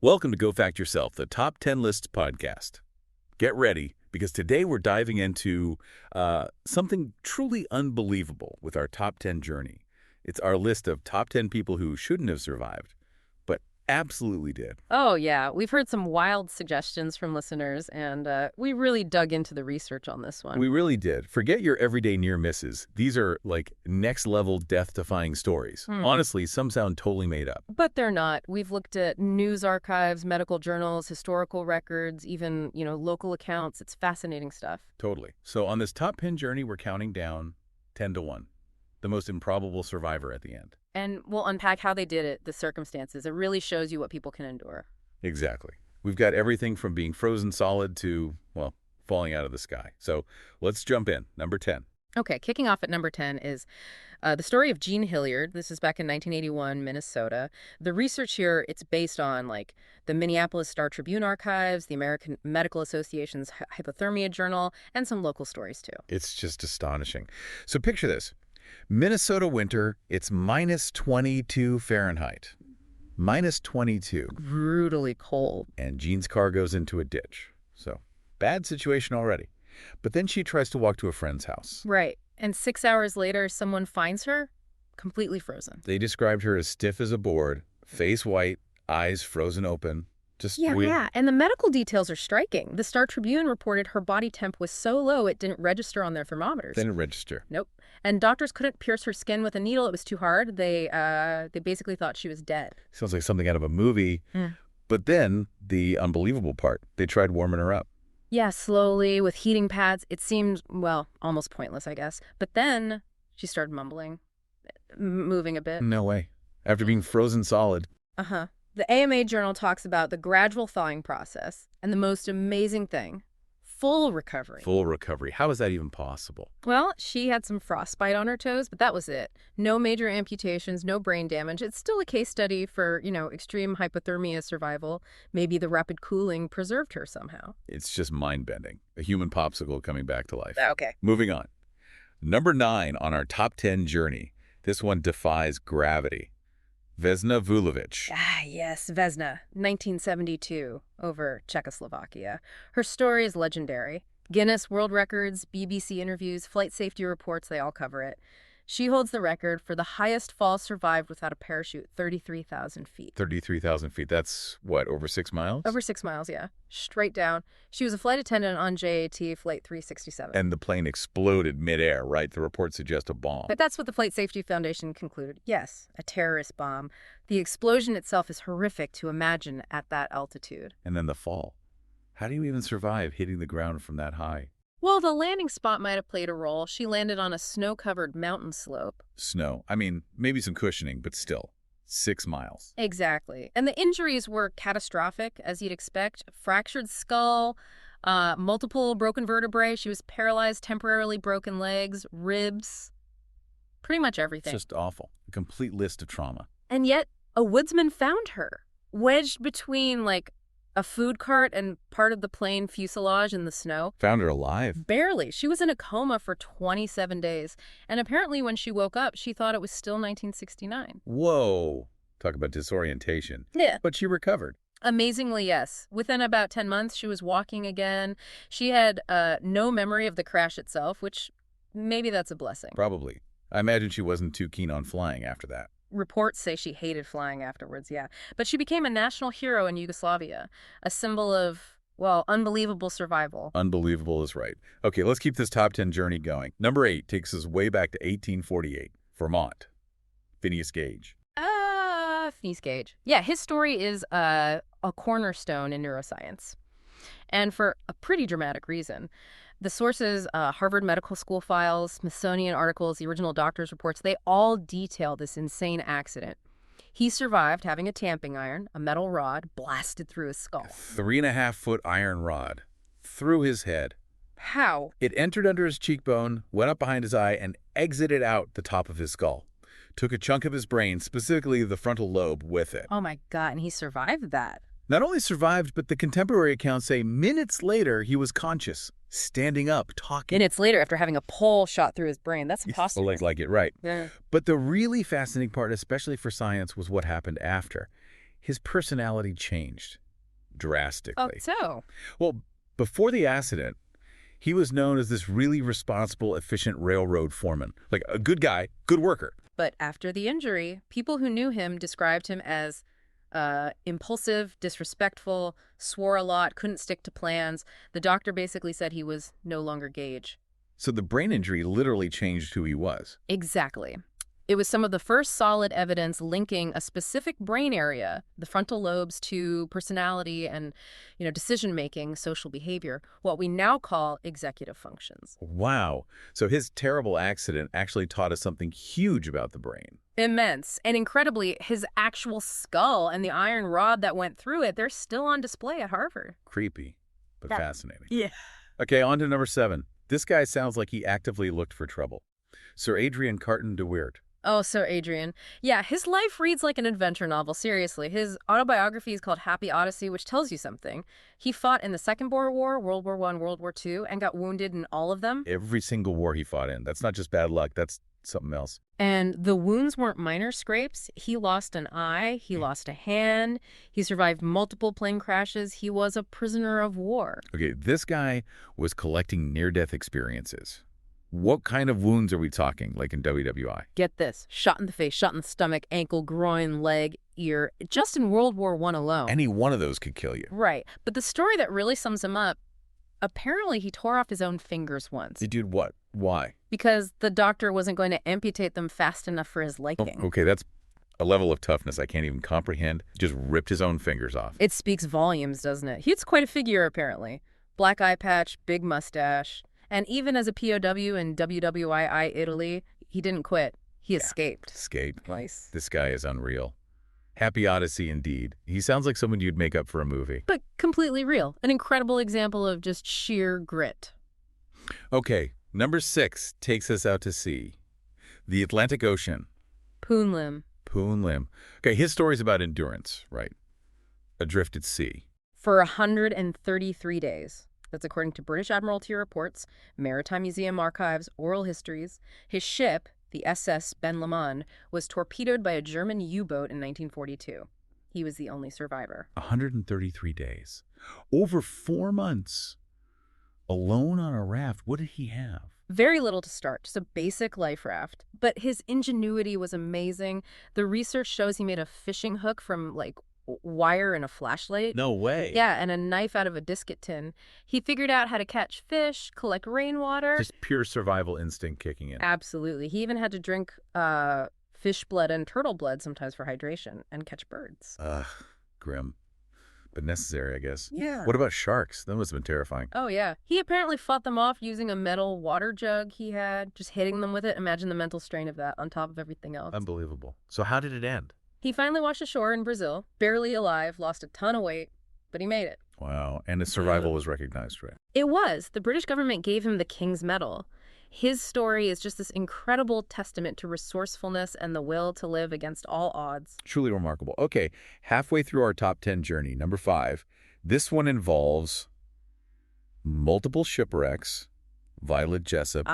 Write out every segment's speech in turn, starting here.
Welcome to Go Fact Yourself, the Top 10 Lists podcast. Get ready, because today we're diving into something truly unbelievable with our top 10 journey. It's our list of top 10 people who shouldn't have survived, but absolutely did. Oh, yeah. We've heard some wild suggestions from listeners, and we really dug into the research on this one. We really did. Forget your everyday near misses. These are like next-level death-defying stories. Honestly, some sound totally made up. But they're not. We've looked at news archives, medical journals, historical records, even, local accounts. It's fascinating stuff. Totally. So on this top 10 journey, we're counting down 10 to 1, the most improbable survivor at the end. And we'll unpack how they did it, the circumstances. It really shows you what people can endure. Exactly. We've got everything from being frozen solid to, well, falling out of the sky. So let's jump in. Number 10. Okay, kicking off at number 10 is the story of Jean Hilliard. This is back in 1981, Minnesota. The research here, it's based on, the Minneapolis Star-Tribune archives, the American Medical Association's Hypothermia journal, and some local stories, too. It's just astonishing. So picture this. Minnesota winter, it's minus 22 Fahrenheit. Minus 22. Brutally cold. And Jean's car goes into a ditch. So, bad situation already. But then she tries to walk to a friend's house. Right. And 6 hours later, someone finds her completely frozen. They described her as stiff as a board, face white, eyes frozen open. Just weird. Yeah. And the medical details are striking. The Star-Tribune reported her body temp was so low it didn't register on their thermometers. Didn't register. Nope. And doctors couldn't pierce her skin with a needle. It was too hard. They basically thought she was dead. Sounds like something out of a movie. But then, the unbelievable part, they tried warming her up. Yeah, slowly, with heating pads. It seemed, almost pointless, I guess. But then she started mumbling, moving a bit. No way. After being frozen solid. Uh-huh. The AMA journal talks about the gradual thawing process, and the most amazing thing, full recovery. Full recovery. How is that even possible? Well, she had some frostbite on her toes, but that was it. No major amputations, no brain damage. It's still a case study for, extreme hypothermia survival. Maybe the rapid cooling preserved her somehow. It's just mind-bending. A human popsicle coming back to life. Okay. Moving on. Number 9 on our top 10 journey. This one defies gravity. Vesna Vulović. Ah, yes, Vesna, 1972, over Czechoslovakia. Her story is legendary. Guinness World Records, BBC interviews, flight safety reports, they all cover it. She holds the record for the highest fall survived without a parachute, 33,000 feet. 33,000 feet. That's, what, over 6 miles? Over 6 miles, yeah. Straight down. She was a flight attendant on JAT Flight 367. And the plane exploded midair, right? The reports suggest a bomb. But that's what the Flight Safety Foundation concluded. Yes, a terrorist bomb. The explosion itself is horrific to imagine at that altitude. And then the fall. How do you even survive hitting the ground from that high? Well, the landing spot might have played a role. She landed on a snow-covered mountain slope. Snow. I mean, maybe some cushioning, but still. 6 miles. Exactly. And the injuries were catastrophic, as you'd expect. Fractured skull, multiple broken vertebrae. She was paralyzed, temporarily broken legs, ribs, pretty much everything. It's just awful. A complete list of trauma. And yet, a woodsman found her, wedged between, a food cart and part of the plane fuselage in the snow. Found her alive? Barely. She was in a coma for 27 days. And apparently when she woke up, she thought it was still 1969. Whoa. Talk about disorientation. Yeah. But she recovered. Amazingly, yes. Within about 10 months, she was walking again. She had no memory of the crash itself, which maybe that's a blessing. Probably. I imagine she wasn't too keen on flying after that. Reports say she hated flying afterwards, yeah. But she became a national hero in Yugoslavia, a symbol of, unbelievable survival. Unbelievable is right. Okay, let's keep this top 10 journey going. Number 8 takes us way back to 1848, Vermont. Phineas Gage. Phineas Gage. Yeah, his story is a cornerstone in neuroscience. And for a pretty dramatic reason. The sources, Harvard Medical School files, Smithsonian articles, the original doctor's reports, they all detail this insane accident. He survived having a tamping iron, a metal rod, blasted through his skull. 3.5-foot iron rod through his head. How? It entered under his cheekbone, went up behind his eye, and exited out the top of his skull. Took a chunk of his brain, specifically the frontal lobe, with it. Oh my God, and he survived that. Not only survived, but the contemporary accounts say minutes later he was conscious, standing up, talking. Minutes later, after having a pole shot through his brain. That's impossible. Like it, right. Yeah. But the really fascinating part, especially for science, was what happened after. his personality changed drastically. Oh, so? Well, before the accident, he was known as this really responsible, efficient railroad foreman. Like a good guy, good worker. But after the injury, people who knew him described him as impulsive, disrespectful, swore a lot, couldn't stick to plans. The doctor basically said he was no longer Gage. So the brain injury literally changed who he was. Exactly. It was some of the first solid evidence linking a specific brain area, the frontal lobes, to personality and, decision-making, social behavior, what we now call executive functions. Wow. So his terrible accident actually taught us something huge about the brain. Immense. And incredibly, his actual skull and the iron rod that went through it, they're still on display at Harvard. Creepy, but fascinating. Yeah. Okay, on to number 7. This guy sounds like he actively looked for trouble. Sir Adrian Carton de Wiart. Oh, Sir Adrian. Yeah, his life reads like an adventure novel, seriously. His autobiography is called Happy Odyssey, which tells you something. He fought in the Second Boer War, World War I, World War II, and got wounded in all of them. Every single war he fought in. That's not just bad luck, that's something else. And the wounds weren't minor scrapes. He lost an eye, he lost a hand, he survived multiple plane crashes. He was a prisoner of war. Okay, this guy was collecting near-death experiences. What kind of wounds are we talking, like in WWI? Get this. Shot in the face, shot in the stomach, ankle, groin, leg, ear. Just in World War I alone. Any one of those could kill you. Right. But the story that really sums him up, apparently he tore off his own fingers once. He did what? Why? Because the doctor wasn't going to amputate them fast enough for his liking. Okay, that's a level of toughness I can't even comprehend. Just ripped his own fingers off. It speaks volumes, doesn't it? He's quite a figure, apparently. Black eye patch, big mustache. And even as a POW in WWII Italy, he didn't quit. He escaped. Escaped. Nice. This guy is unreal. Happy Odyssey indeed. He sounds like someone you'd make up for a movie. But completely real. An incredible example of just sheer grit. Okay, number 6 takes us out to sea. The Atlantic Ocean. Poon Lim. Poon Lim. Okay, his story's about endurance, right? Adrift at sea. For 133 days. That's according to British Admiralty reports, Maritime Museum archives, oral histories. His ship, the SS Ben Lomond, was torpedoed by a German U-boat in 1942. He was the only survivor. 133 days. Over 4 months. Alone on a raft. What did he have? Very little to start, just a basic life raft. But his ingenuity was amazing. The research shows he made a fishing hook from, wire and a flashlight. No way. Yeah, and a knife out of a biscuit tin. He figured out how to catch fish, collect rainwater. Just pure survival instinct kicking in. Absolutely. He even had to drink fish blood and turtle blood sometimes for hydration and catch birds. Ugh, grim. But necessary, I guess. Yeah. What about sharks? That must have been terrifying. Oh, yeah. He apparently fought them off using a metal water jug he had, just hitting them with it. Imagine the mental strain of that on top of everything else. Unbelievable. So how did it end? He finally washed ashore in Brazil, barely alive, lost a ton of weight, but he made it. Wow. And his survival was recognized, right? It was. The British government gave him the King's Medal. His story is just this incredible testament to resourcefulness and the will to live against all odds. Truly remarkable. Okay, halfway through our top 10 journey, number 5. This one involves multiple shipwrecks. Violet Jessup.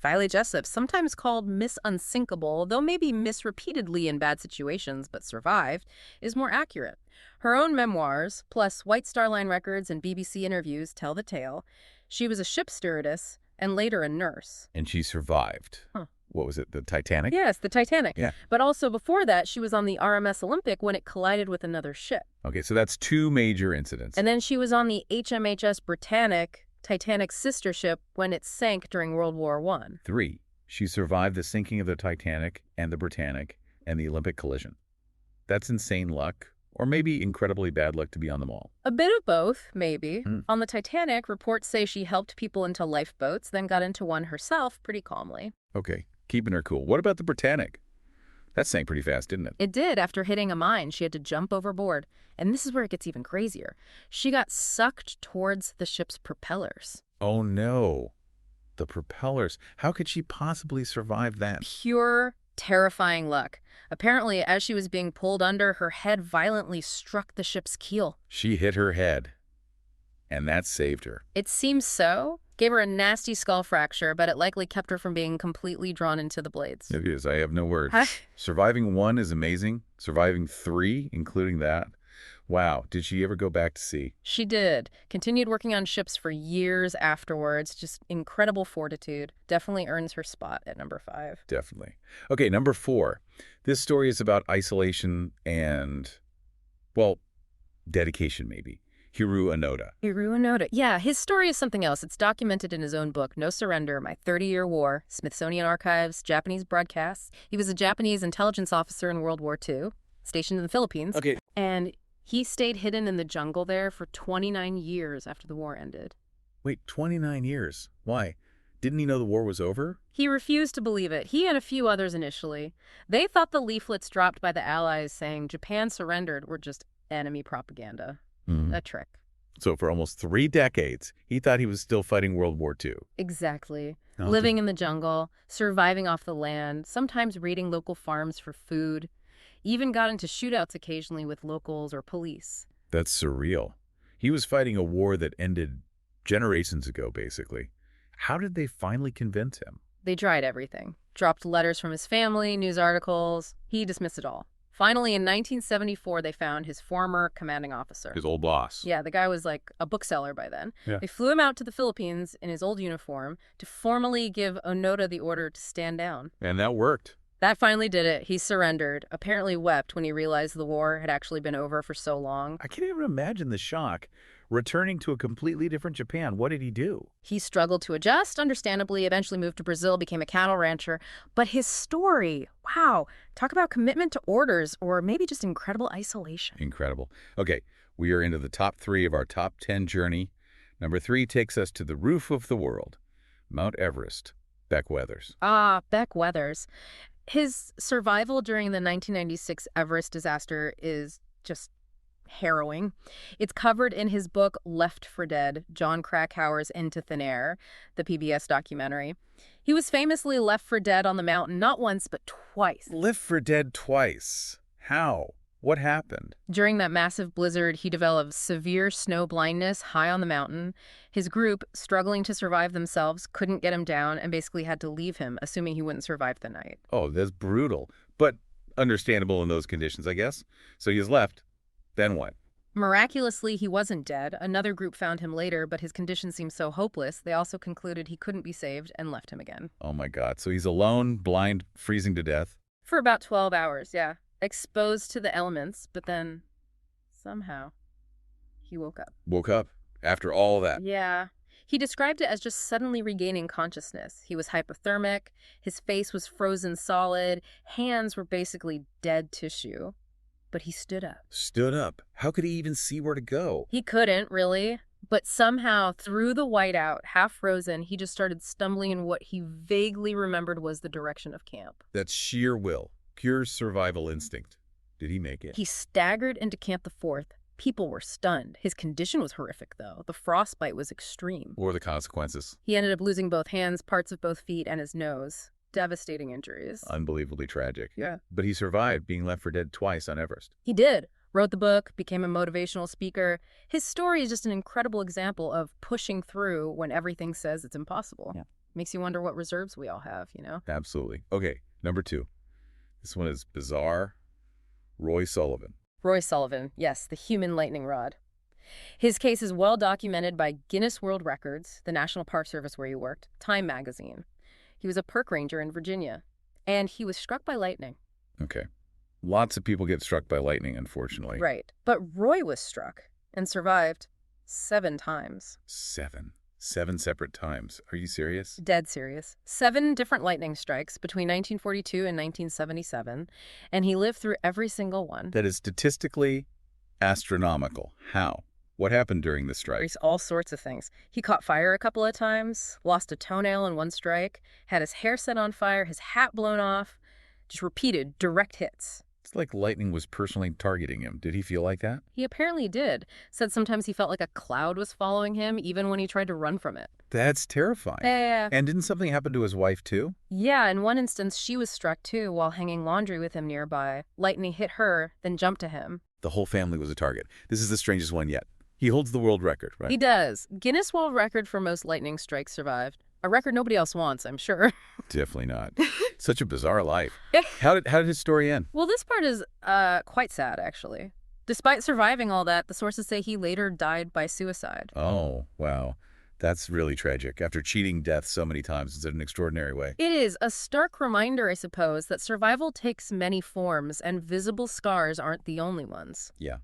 Violet Jessup, sometimes called Miss Unsinkable, though maybe miss repeatedly in bad situations but survived, is more accurate. Her own memoirs, plus White Star Line records and BBC interviews, tell the tale. She was a ship stewardess and later a nurse. And she survived. Huh. What was it, the Titanic? Yes, the Titanic. Yeah. But also before that, she was on the RMS Olympic when it collided with another ship. Okay, so that's 2 major incidents. And then she was on the HMHS Britannic, Titanic's sister ship, when it sank during World War I. 3, she survived the sinking of the Titanic and the Britannic and the Olympic collision. That's insane luck, or maybe incredibly bad luck to be on them all. A bit of both, maybe. On the Titanic, reports say she helped people into lifeboats, then got into one herself pretty calmly. Okay, keeping her cool. What about the Britannic? That sank pretty fast, didn't it? It did. After hitting a mine, she had to jump overboard. And this is where it gets even crazier. She got sucked towards the ship's propellers. Oh, no. The propellers. How could she possibly survive that? Pure, terrifying luck. Apparently, as she was being pulled under, her head violently struck the ship's keel. She hit her head, and that saved her. It seems so. Gave her a nasty skull fracture, but it likely kept her from being completely drawn into the blades. It is. I have no words. Surviving 1 is amazing. Surviving 3, including that. Wow. Did she ever go back to sea? She did. Continued working on ships for years afterwards. Just incredible fortitude. Definitely earns her spot at number 5. Definitely. Okay, number 4. This story is about isolation and, well, dedication maybe. Hiroo Onoda. Hiroo Onoda. Yeah, his story is something else. It's documented in his own book, No Surrender, My 30-Year War, Smithsonian Archives, Japanese Broadcasts. He was a Japanese intelligence officer in World War II, stationed in the Philippines. Okay. And he stayed hidden in the jungle there for 29 years after the war ended. Wait, 29 years? Why? Didn't he know the war was over? He refused to believe it. He and a few others initially. They thought the leaflets dropped by the Allies saying Japan surrendered were just enemy propaganda. A trick. So for almost 3 decades, he thought he was still fighting World War II. Exactly. Living in the jungle, surviving off the land, sometimes raiding local farms for food. Even got into shootouts occasionally with locals or police. That's surreal. He was fighting a war that ended generations ago, basically. How did they finally convince him? They tried everything. Dropped letters from his family, news articles. He dismissed it all. Finally, in 1974, they found his former commanding officer. His old boss. Yeah, the guy was like a bookseller by then. Yeah. They flew him out to the Philippines in his old uniform to formally give Onoda the order to stand down. And that worked. That finally did it. He surrendered, apparently wept when he realized the war had actually been over for so long. I can't even imagine the shock. Returning to a completely different Japan, what did he do? He struggled to adjust, understandably, eventually moved to Brazil, became a cattle rancher. But his story, wow, talk about commitment to orders or maybe just incredible isolation. Incredible. Okay, we are into the top 3 of our top 10 journey. Number 3 takes us to the roof of the world, Mount Everest, Beck Weathers. Ah, Beck Weathers. His survival during the 1996 Everest disaster is just harrowing. It's covered in his book Left for Dead, Jon Krakauer's Into Thin Air, the PBS documentary. He was famously left for dead on the mountain not once, but twice. Left for dead twice. How? What happened? During that massive blizzard, he developed severe snow blindness high on the mountain. His group, struggling to survive themselves, couldn't get him down and basically had to leave him, assuming he wouldn't survive the night. Oh, that's brutal. But understandable in those conditions, I guess. So he's left. Then what? Miraculously, he wasn't dead. Another group found him later, but his condition seemed so hopeless, they also concluded he couldn't be saved and left him again. Oh my God. So he's alone, blind, freezing to death? For about 12 hours, yeah. Exposed to the elements, but then somehow he woke up. Woke up after all that? Yeah. He described it as just suddenly regaining consciousness. He was hypothermic, his face was frozen solid, hands were basically dead tissue. But he stood up. Stood up? How could he even see where to go? He couldn't, really. But somehow, through the whiteout, half frozen, he just started stumbling in what he vaguely remembered was the direction of camp. That's sheer will. Pure survival instinct. Did he make it? He staggered into Camp the Fourth. People were stunned. His condition was horrific, though. The frostbite was extreme. What were the consequences? He ended up losing both hands, parts of both feet, and his nose. Devastating injuries. Unbelievably tragic. Yeah. But he survived being left for dead twice on Everest. He did. Wrote the book, became a motivational speaker. His story is just an incredible example of pushing through when everything says it's impossible. Yeah. Makes you wonder what reserves we all have, you know? Absolutely. Okay, number 2. This one is bizarre. Roy Sullivan. Roy Sullivan, yes, the human lightning rod. His case is well documented by Guinness World Records, the National Park Service where he worked, Time magazine. He was a park ranger in Virginia, and he was struck by lightning. Okay. Lots of people get struck by lightning, unfortunately. Right. But Roy was struck and survived 7 times. 7? 7 separate times. Are you serious? Dead serious. 7 different lightning strikes between 1942 and 1977, and he lived through every single one. That is statistically astronomical. How? What happened during the strike? All sorts of things. He caught fire a couple of times, lost a toenail in one strike, had his hair set on fire, his hat blown off, just repeated direct hits. It's like lightning was personally targeting him. Did he feel like that? He apparently did. Said sometimes he felt like a cloud was following him, even when he tried to run from it. That's terrifying. Yeah. And didn't something happen to his wife, too? Yeah, in one instance, she was struck, too, while hanging laundry with him nearby. Lightning hit her, then jumped to him. The whole family was a target. This is the strangest one yet. He holds the world record, right? He does. Guinness World Record for most lightning strikes survived. A record nobody else wants, I'm sure. Definitely not. Such a bizarre life. How did his story end? Well, this part is quite sad, actually. Despite surviving all that, the sources say he later died by suicide. Oh, wow. That's really tragic. After cheating death so many times, it's in an extraordinary way. It is a stark reminder, I suppose, that survival takes many forms, and visible scars aren't the only ones. Yeah.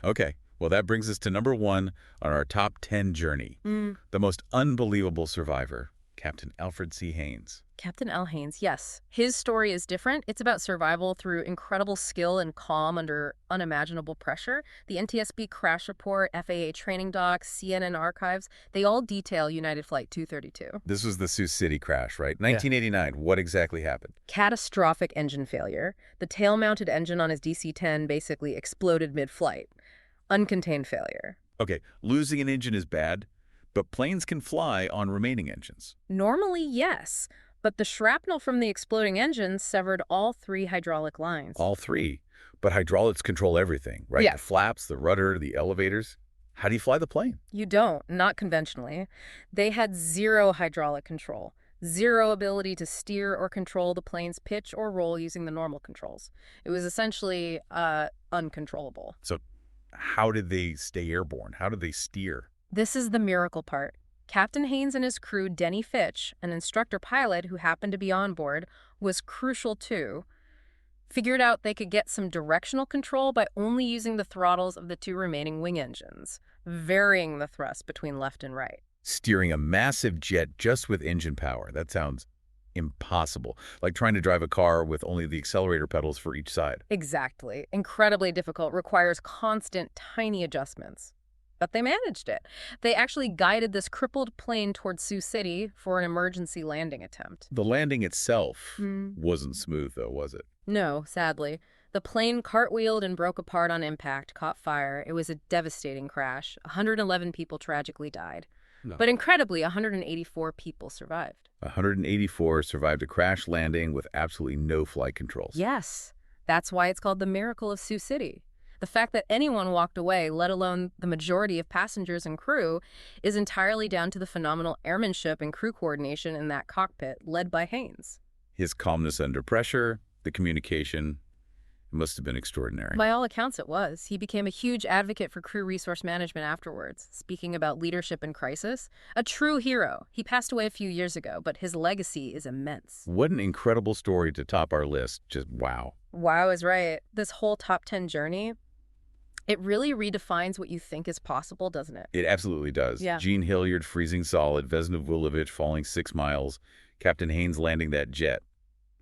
Okay. Well, that brings us to number 1 on our top 10 journey. The most unbelievable survivor, Captain Alfred C. Haynes. Captain L. Haynes, yes. His story is different. It's about survival through incredible skill and calm under unimaginable pressure. The NTSB crash report, FAA training docs, CNN archives, they all detail United Flight 232. This was the Sioux City crash, right? 1989. Yeah. What exactly happened? Catastrophic engine failure. The tail-mounted engine on his DC-10 basically exploded mid-flight. Uncontained failure. Okay, losing an engine is bad, but planes can fly on remaining engines. Normally, yes. But the shrapnel from the exploding engine severed all 3 hydraulic lines. All 3? But hydraulics control everything, right? Yeah. The flaps, the rudder, the elevators. How do you fly the plane? You don't, not conventionally. They had 0 hydraulic control, 0 ability to steer or control the plane's pitch or roll using the normal controls. It was essentially uncontrollable. So how did they stay airborne? How did they steer? This is the miracle part. Captain Haynes and his crew, Denny Fitch, an instructor pilot who happened to be on board, was crucial too. Figured out they could get some directional control by only using the throttles of the 2 remaining wing engines, varying the thrust between left and right. Steering a massive jet just with engine power. That sounds impossible. Like trying to drive a car with only the accelerator pedals for each side. Exactly. Incredibly difficult, requires constant, tiny adjustments. But they managed it. They actually guided this crippled plane towards Sioux City for an emergency landing attempt. The landing itself wasn't smooth, though, was it? No, sadly. The plane cartwheeled and broke apart on impact, caught fire. It was a devastating crash. 111 people tragically died. No. But incredibly, 184 people survived. 184 survived a crash landing with absolutely no flight controls. Yes. That's why it's called the miracle of Sioux City. The fact that anyone walked away, let alone the majority of passengers and crew, is entirely down to the phenomenal airmanship and crew coordination in that cockpit, led by Haynes. His calmness under pressure, the communication, must have been extraordinary. By all accounts, it was. He became a huge advocate for crew resource management afterwards, speaking about leadership in crisis. A true hero. He passed away a few years ago, but his legacy is immense. What an incredible story to top our list. Just wow. Wow is right. This whole top 10 journey, it really redefines what you think is possible, doesn't it? It absolutely does. Yeah. Gene Hilliard freezing solid, Vesna Vulović falling 6 miles, Captain Haynes landing that jet.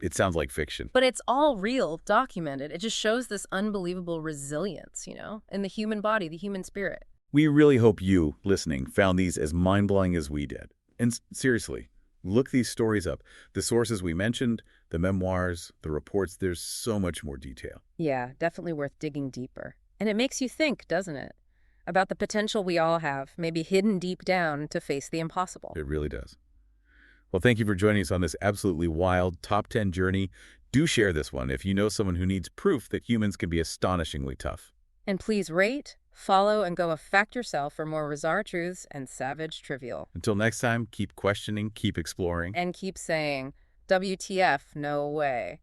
It sounds like fiction. But it's all real, documented. It just shows this unbelievable resilience, in the human body, the human spirit. We really hope you, listening, found these as mind-blowing as we did. And seriously, look these stories up. The sources we mentioned, the memoirs, the reports, there's so much more detail. Yeah, definitely worth digging deeper. And it makes you think, doesn't it? About the potential we all have, maybe hidden deep down, to face the impossible. It really does. Well, thank you for joining us on this absolutely wild top 10 journey. Do share this one if you know someone who needs proof that humans can be astonishingly tough. And please rate, follow, and go fact yourself for more bizarre truths and savage trivial. Until next time, keep questioning, keep exploring. And keep saying, WTF, no way.